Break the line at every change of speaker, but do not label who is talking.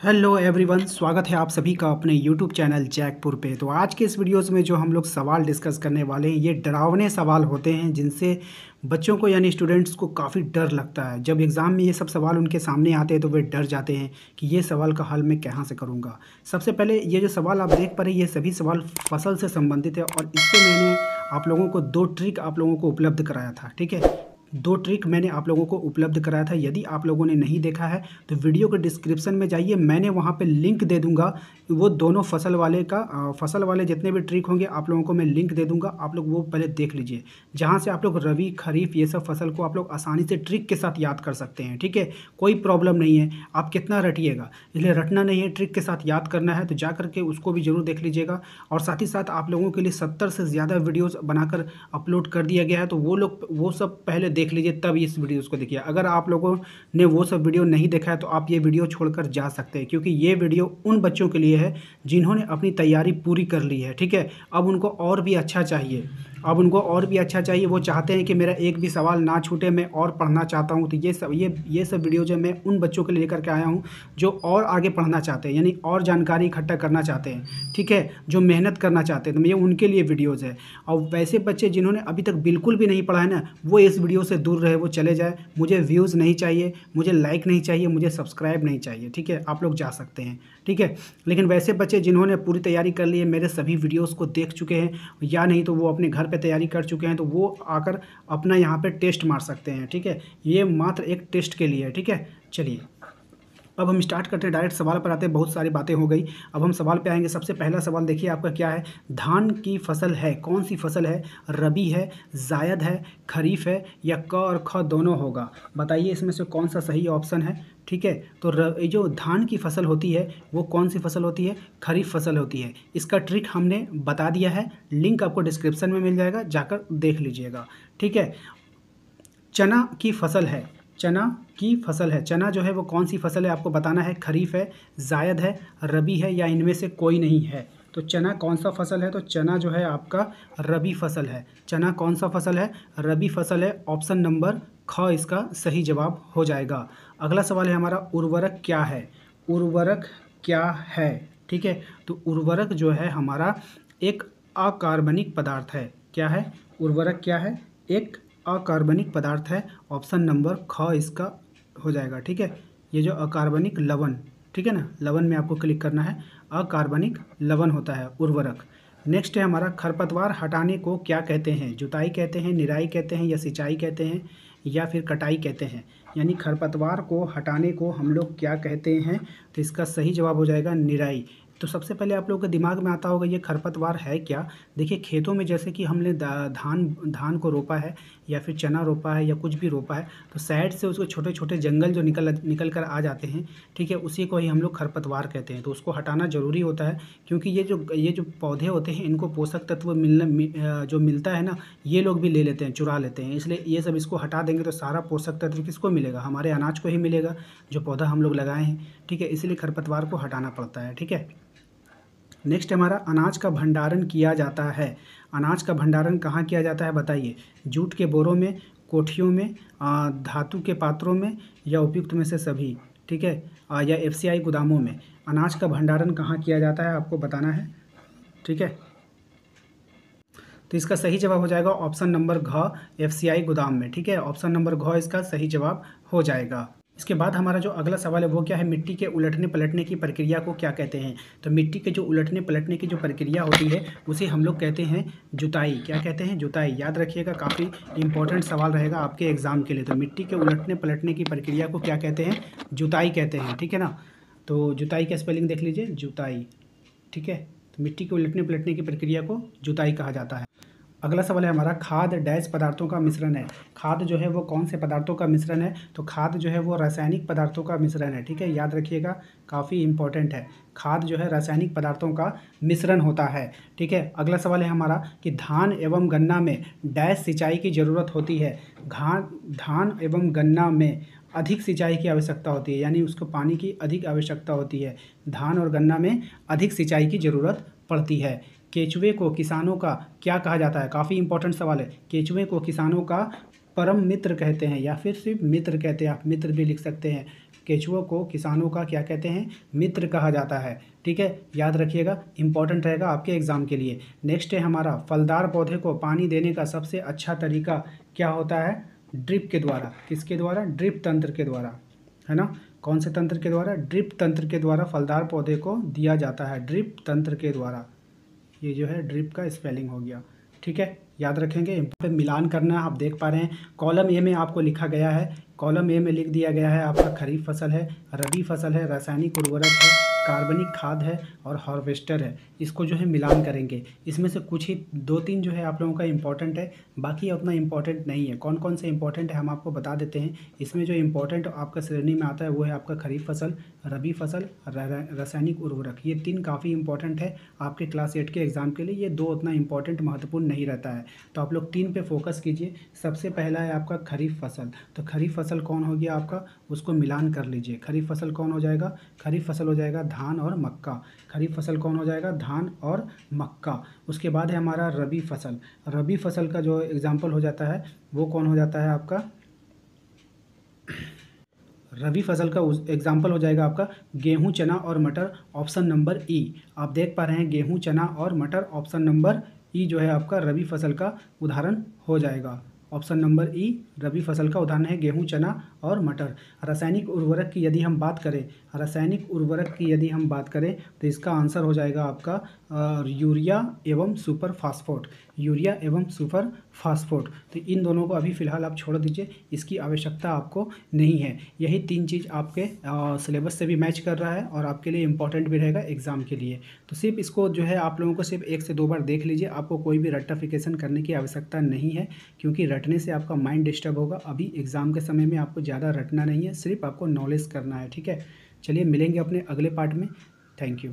Hello everyone, स्वागत है आप सभी का अपने यूट्यूब चैनल जैकपुर पे। तो आज के इस वीडियोस में जो हम लोग सवाल डिस्कस करने वाले हैं, ये डरावने सवाल होते हैं जिनसे बच्चों को यानी स्टूडेंट्स को काफ़ी डर लगता है। जब एग्ज़ाम में ये सब सवाल उनके सामने आते हैं तो वे डर जाते हैं कि ये सवाल का हल मैं कहाँ से करूँगा। सबसे पहले ये जो सवाल आप देख पा रहे हैं, ये सभी सवाल फसल से संबंधित है और इससे मैंने आप लोगों को 2 ट्रिक आप लोगों को उपलब्ध कराया था। ठीक है, 2 ट्रिक मैंने आप लोगों को उपलब्ध कराया था। यदि आप लोगों ने नहीं देखा है तो वीडियो के डिस्क्रिप्शन में जाइए, मैंने वहाँ पे लिंक दे दूँगा। वो दोनों फसल वाले जितने भी ट्रिक होंगे आप लोगों को मैं लिंक दे दूँगा, आप लोग वो पहले देख लीजिए। जहाँ से आप लोग रबी, खरीफ ये सब फसल को आप लोग आसानी से ट्रिक के साथ याद कर सकते हैं। ठीक है, कोई प्रॉब्लम नहीं है, आप कितना रटिएगा, इसलिए रटना नहीं है, ट्रिक के साथ याद करना है। तो जा करके उसको भी ज़रूर देख लीजिएगा। और साथ ही साथ आप लोगों के लिए 70 से ज़्यादा वीडियोज़ बनाकर अपलोड कर दिया गया है, तो वो सब पहले देख लीजिए, तब इस वीडियोस को देखिए। अगर आप लोगों ने वो सब वीडियो नहीं देखा है तो आप ये वीडियो छोड़कर जा सकते हैं, क्योंकि ये वीडियो उन बच्चों के लिए है जिन्होंने अपनी तैयारी पूरी कर ली है। ठीक है, अब उनको और भी अच्छा चाहिए, वो चाहते हैं कि मेरा एक भी सवाल ना छूटे, मैं और पढ़ना चाहता हूँ। तो ये सब वीडियो जो मैं उन बच्चों के लिए लेकर के आया हूँ जो और आगे पढ़ना चाहते हैं, यानी और जानकारी इकट्ठा करना चाहते हैं। ठीक है, जो मेहनत करना चाहते हैं, तो ये उनके लिए वीडियोज़ है। और वैसे बच्चे जिन्होंने अभी तक बिल्कुल भी नहीं पढ़ा है ना, वो इस वीडियो से दूर रहे, वो चले जाए। मुझे व्यूज़ नहीं चाहिए, मुझे लाइक नहीं चाहिए, मुझे सब्सक्राइब नहीं चाहिए। ठीक है, आप लोग जा सकते हैं। ठीक है, लेकिन वैसे बच्चे जिन्होंने पूरी तैयारी कर ली है, मेरे सभी वीडियोस को देख चुके हैं, या नहीं तो वो अपने घर पे तैयारी कर चुके हैं, तो वो आकर अपना यहाँ पे टेस्ट मार सकते हैं। ठीक है, ये मात्र एक टेस्ट के लिए है। ठीक है, चलिए अब हम स्टार्ट करते हैं, डायरेक्ट सवाल पर आते हैं। बहुत सारी बातें हो गई, अब हम सवाल पे आएंगे। सबसे पहला सवाल देखिए आपका क्या है। धान की फसल है, कौन सी फसल है? रबी है, जायद है, खरीफ है, या क और ख दोनों होगा? बताइए इसमें से कौन सा सही ऑप्शन है। ठीक है, तो ये जो धान की फसल होती है वो कौन सी फसल होती है? खरीफ फसल होती है। इसका ट्रिक हमने बता दिया है, लिंक आपको डिस्क्रिप्शन में मिल जाएगा, जाकर देख लीजिएगा। ठीक है, चना की फसल है, चना जो है वो कौन सी फसल है आपको बताना है। खरीफ है, जायद है, रबी है, या इनमें से कोई नहीं है? तो चना कौन सा फसल है? तो चना जो है आपका रबी फसल है। चना कौन सा फसल है? रबी फसल है। ऑप्शन नंबर ख इसका सही जवाब हो जाएगा। अगला सवाल है हमारा, उर्वरक क्या है? उर्वरक क्या है? ठीक है, तो उर्वरक जो है हमारा एक अकार्बनिक पदार्थ है। क्या है? उर्वरक क्या है? एक अकार्बनिक पदार्थ है। ऑप्शन नंबर ख इसका हो जाएगा। ठीक है, ये जो अकार्बनिक लवण, ठीक है ना, लवण में आपको क्लिक करना है, अकार्बनिक लवण होता है उर्वरक। नेक्स्ट है हमारा, खरपतवार हटाने को क्या कहते हैं? जुताई कहते हैं, निराई कहते हैं, या सिंचाई कहते हैं, या फिर कटाई कहते हैं? यानी खरपतवार को हटाने को हम लोग क्या कहते हैं? तो इसका सही जवाब हो जाएगा निराई। तो सबसे पहले आप लोगों के दिमाग में आता होगा ये खरपतवार है क्या। देखिए, खेतों में जैसे कि हमने धान को रोपा है, या फिर चना रोपा है, या कुछ भी रोपा है, तो साइड से उसको छोटे छोटे जंगल जो निकल कर आ जाते हैं, ठीक है, उसी को ही हम लोग खरपतवार कहते हैं। तो उसको हटाना ज़रूरी होता है, क्योंकि ये जो पौधे होते हैं, इनको पोषक तत्व जो मिलता है ना, ये लोग भी ले लेते हैं, चुरा लेते हैं। इसलिए ये सब इसको हटा देंगे तो सारा पोषक तत्व किसको मिलेगा? हमारे अनाज को ही मिलेगा, जो पौधा हम लोग लगाए हैं। ठीक है, इसलिए खरपतवार को हटाना पड़ता है। ठीक है, नेक्स्ट हमारा, अनाज का भंडारण किया जाता है। अनाज का भंडारण कहाँ किया जाता है बताइए? जूट के बोरों में, कोठियों में, धातु के पात्रों में, या उपयुक्त में से सभी? ठीक है, या एफसीआई गोदामों में? अनाज का भंडारण कहाँ किया जाता है आपको बताना है। ठीक है, तो इसका सही जवाब हो जाएगा ऑप्शन नंबर घ, एफसीआई गोदाम में। ठीक है, ऑप्शन नंबर घ इसका सही जवाब हो जाएगा। इसके बाद हमारा जो अगला सवाल है वो क्या है? मिट्टी के उलटने पलटने की प्रक्रिया को क्या कहते हैं? तो मिट्टी के जो उलटने पलटने की जो प्रक्रिया होती है उसे हम लोग कहते हैं जुताई। क्या कहते हैं? जुताई। याद रखिएगा, काफ़ी इंपॉर्टेंट सवाल रहेगा आपके एग्जाम के लिए। तो मिट्टी के उलटने पलटने की प्रक्रिया को क्या कहते हैं? जुताई कहते हैं। ठीक है ना, तो जुताई का स्पेलिंग देख लीजिए, जुताई। ठीक है, तो मिट्टी के उलटने पलटने की प्रक्रिया को जुताई कहा जाता है। अगला सवाल है हमारा, खाद डैश पदार्थों का मिश्रण है। खाद जो है वो कौन से पदार्थों का मिश्रण है? तो खाद जो है वो रासायनिक पदार्थों का मिश्रण है। ठीक है, याद रखिएगा, काफ़ी इंपॉर्टेंट है। खाद जो है रासायनिक पदार्थों का मिश्रण होता है। ठीक है, अगला सवाल है हमारा कि धान एवं गन्ना में डैश सिंचाई की ज़रूरत होती है। धान एवं गन्ना में अधिक सिंचाई की आवश्यकता होती है, यानी उसको पानी की अधिक आवश्यकता होती है। धान और गन्ना में अधिक सिंचाई की ज़रूरत पड़ती है। केचुए को किसानों का क्या कहा जाता है? काफ़ी इंपॉर्टेंट सवाल है। केचुए को किसानों का परम मित्र कहते हैं या फिर सिर्फ मित्र कहते हैं, आप मित्र भी लिख सकते हैं। केंचुओं को किसानों का क्या कहते हैं? मित्र कहा जाता है। ठीक है, याद रखिएगा, इंपॉर्टेंट रहेगा आपके एग्जाम के लिए। नेक्स्ट है हमारा, फलदार पौधे को पानी देने का सबसे अच्छा तरीका क्या होता है? ड्रिप के द्वारा। किसके द्वारा? ड्रिप तंत्र के द्वारा, है ना। कौन से तंत्र के द्वारा? ड्रिप तंत्र के द्वारा फलदार पौधे को दिया जाता है, ड्रिप तंत्र के द्वारा। ये जो है ड्रिप का स्पेलिंग हो गया। ठीक है, याद रखेंगे। इन पे मिलान करना है, आप देख पा रहे हैं कॉलम ए में आपको लिखा गया है, कॉलम ए में लिख दिया गया है आपका खरीफ फसल है, रबी फसल है, रासायनिक उर्वरक है, कार्बनिक खाद है और हार्वेस्टर है। इसको जो है मिलान करेंगे। इसमें से कुछ ही 2-3 जो है आप लोगों का इंपॉर्टेंट है, बाकी उतना इंपॉर्टेंट नहीं है। कौन कौन से इंपॉर्टेंट है हम आपको बता देते हैं। इसमें जो इंपॉर्टेंट आपका श्रेणी में आता है वो है आपका खरीफ फसल, रबी फसल, रासायनिक उर्वरक। ये 3 काफ़ी इंपॉर्टेंट है आपके क्लास 8 के एग्ज़ाम के लिए। ये 2 उतना इंपॉर्टेंट महत्वपूर्ण नहीं रहता है, तो आप लोग 3 पे फोकस कीजिए। सबसे पहला है आपका खरीफ फसल। तो खरीफ फसल कौन हो गया आपका? उसको मिलान कर लीजिए। खरीफ फसल कौन हो जाएगा? खरीफ फसल हो जाएगा धान और मक्का। खरीफ फसल कौन हो जाएगा? धान और मक्का। उसके बाद है हमारा रबी फसल। रबी फसल का जो एग्जाम्पल हो जाता है वो कौन हो जाता है आपका? रबी फसल का एग्जाम्पल हो जाएगा आपका गेहूं, चना और मटर, ऑप्शन नंबर ई। आप देख पा रहे हैं गेहूं, चना और मटर, ऑप्शन नंबर ई जो है आपका रबी फसल का उदाहरण हो जाएगा। ऑप्शन नंबर ई रबी फसल का उदाहरण है गेहूं, चना और मटर। रासायनिक उर्वरक की यदि हम बात करें, रासायनिक उर्वरक की यदि हम बात करें तो इसका आंसर हो जाएगा आपका यूरिया एवं सुपर फास्फोट। यूरिया एवं सुपर फास्फोट। तो इन दोनों को अभी फ़िलहाल आप छोड़ दीजिए, इसकी आवश्यकता आपको नहीं है। यही 3 चीज़ आपके सिलेबस से भी मैच कर रहा है और आपके लिए इंपॉर्टेंट भी रहेगा एग्ज़ाम के लिए। तो सिर्फ इसको जो है आप लोगों को सिर्फ 1 से 2 बार देख लीजिए, आपको कोई भी रट्टाफिकेशन करने की आवश्यकता नहीं है, क्योंकि रटने से आपका माइंड डिस्टर्ब होगा। अभी एग्ज़ाम के समय में आपको ज़्यादा रटना नहीं है, सिर्फ आपको नॉलेज करना है। ठीक है, चलिए मिलेंगे अपने अगले पार्ट में। Thank you.